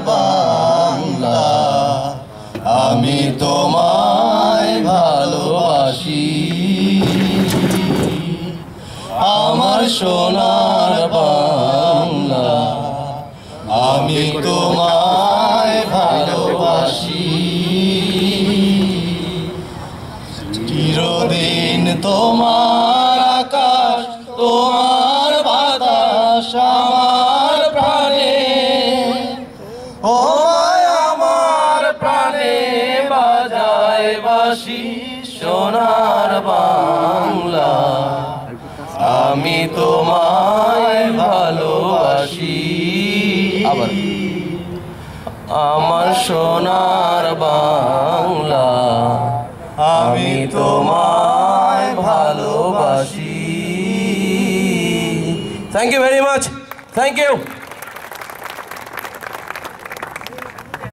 বাংলা আমি তোমায় ভালোবাসি আমার সোনার বাংলা আমি তোমায় ভালোবাসি চিরদিন তোমার আকাশ তোমার বাতাস আমার প্রাণে ও আমার প্রাণে বাজায় বাঁশি সোনার বাংলা আমি তোমায় ভালোবাসি আমার সোনার বাংলা আমি তোমায় ভালোবাসি। Thank you very much, thank you.